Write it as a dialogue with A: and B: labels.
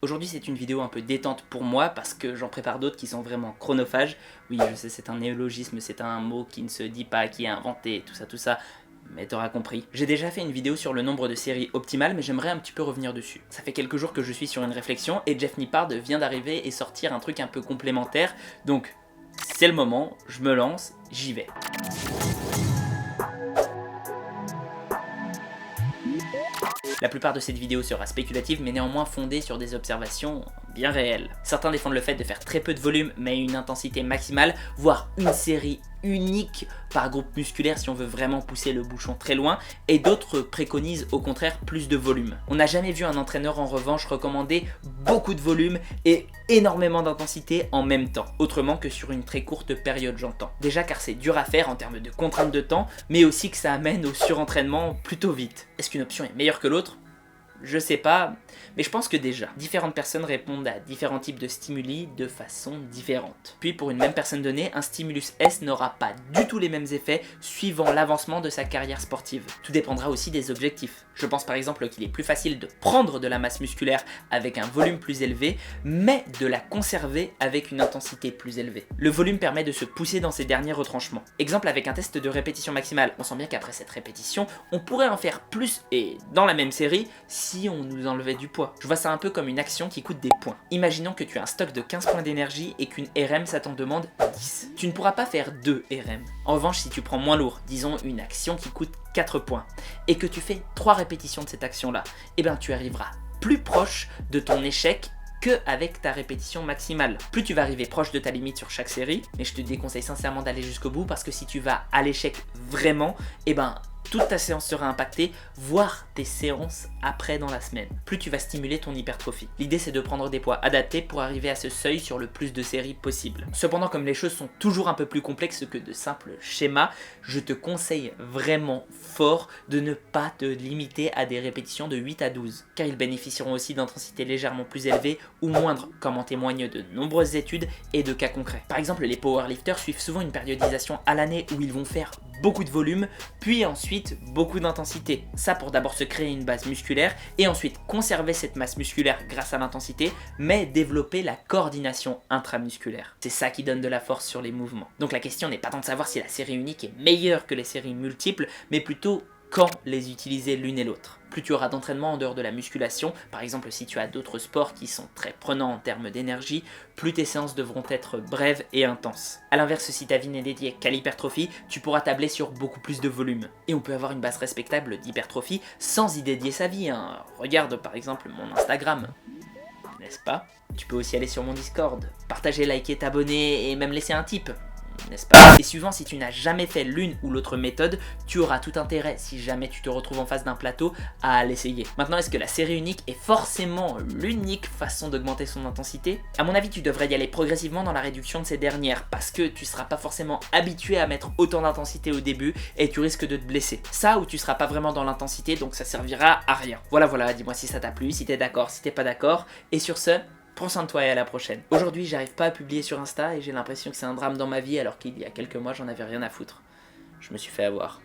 A: Aujourd'hui c'est une vidéo un peu détente pour moi parce que j'en prépare d'autres qui sont vraiment chronophages. Oui je sais c'est un néologisme, c'est un mot qui ne se dit pas, qui est inventé, tout ça, mais t'auras compris. J'ai déjà fait une vidéo sur le nombre de séries optimales mais j'aimerais un petit peu revenir dessus. Ça fait quelques jours que je suis sur une réflexion et Jeff Nippard vient d'arriver et sortir un truc un peu complémentaire, donc c'est le moment, je me lance, j'y vais. La plupart de cette vidéo sera spéculative mais néanmoins fondée sur des observations bien réelles. Certains défendent le fait de faire très peu de volume mais une intensité maximale, voire une série unique par groupe musculaire si on veut vraiment pousser le bouchon très loin, et d'autres préconisent au contraire plus de volume. On n'a jamais vu un entraîneur en revanche recommander beaucoup de volume et énormément d'intensité en même temps, autrement que sur une très courte période j'entends. Déjà car c'est dur à faire en termes de contraintes de temps, mais aussi que ça amène au surentraînement plutôt vite. Est-ce qu'une option est meilleure que l'autre ? Je sais pas, mais je pense que déjà, différentes personnes répondent à différents types de stimuli de façon différente. Puis pour une même personne donnée, un stimulus S n'aura pas du tout les mêmes effets suivant l'avancement de sa carrière sportive. Tout dépendra aussi des objectifs. Je pense par exemple qu'il est plus facile de prendre de la masse musculaire avec un volume plus élevé, mais de la conserver avec une intensité plus élevée. Le volume permet de se pousser dans ses derniers retranchements. Exemple avec un test de répétition maximale, on sent bien qu'après cette répétition, on pourrait en faire plus et dans la même série, si on nous enlevait du poids. Je vois ça un peu comme une action qui coûte des points. Imaginons que tu as un stock de 15 points d'énergie et qu'une RM ça t'en demande 10. Tu ne pourras pas faire 2 RM. En revanche, si tu prends moins lourd, disons une action qui coûte 4 points, et que tu fais 3 répétitions de cette action-là, eh bien tu arriveras plus proche de ton échec que avec ta répétition maximale. Plus tu vas arriver proche de ta limite sur chaque série, mais je te déconseille sincèrement d'aller jusqu'au bout parce que si tu vas à l'échec vraiment, eh ben toute ta séance sera impactée, voire tes séances après dans la semaine. Plus tu vas stimuler ton hypertrophie. L'idée c'est de prendre des poids adaptés pour arriver à ce seuil sur le plus de séries possible. Cependant comme les choses sont toujours un peu plus complexes que de simples schémas, je te conseille vraiment fort de ne pas te limiter à des répétitions de 8 à 12, car ils bénéficieront aussi d'intensités légèrement plus élevées ou moindres, comme en témoignent de nombreuses études et de cas concrets. Par exemple, les powerlifters suivent souvent une périodisation à l'année où ils vont faire beaucoup de volume, puis ensuite beaucoup d'intensité. Ça pour d'abord se créer une base musculaire et ensuite conserver cette masse musculaire grâce à l'intensité, mais développer la coordination intramusculaire. C'est ça qui donne de la force sur les mouvements. Donc la question n'est pas tant de savoir si la série unique est meilleure que les séries multiples, mais plutôt quand les utiliser l'une et l'autre. Plus tu auras d'entraînement en dehors de la musculation, par exemple si tu as d'autres sports qui sont très prenants en termes d'énergie, plus tes séances devront être brèves et intenses. A l'inverse, si ta vie n'est dédiée qu'à l'hypertrophie, tu pourras tabler sur beaucoup plus de volume. Et on peut avoir une base respectable d'hypertrophie sans y dédier sa vie, hein. Regarde par exemple mon Instagram, n'est-ce pas? Tu peux aussi aller sur mon Discord, partager, liker, t'abonner et même laisser un tip, n'est-ce pas? Et suivant si tu n'as jamais fait l'une ou l'autre méthode, tu auras tout intérêt, si jamais tu te retrouves en face d'un plateau, à l'essayer. Maintenant, est-ce que la série unique est forcément l'unique façon d'augmenter son intensité? À mon avis, tu devrais y aller progressivement dans la réduction de ces dernières, parce que tu seras pas forcément habitué à mettre autant d'intensité au début, et tu risques de te blesser. Ça, ou tu seras pas vraiment dans l'intensité, donc ça servira à rien. Voilà, dis-moi si ça t'a plu, si t'es d'accord, si t'es pas d'accord, et sur ce, prends soin de toi et à la prochaine. Aujourd'hui, j'arrive pas à publier sur Insta et j'ai l'impression que c'est un drame dans ma vie alors qu'il y a quelques mois, j'en avais rien à foutre. Je me suis fait avoir.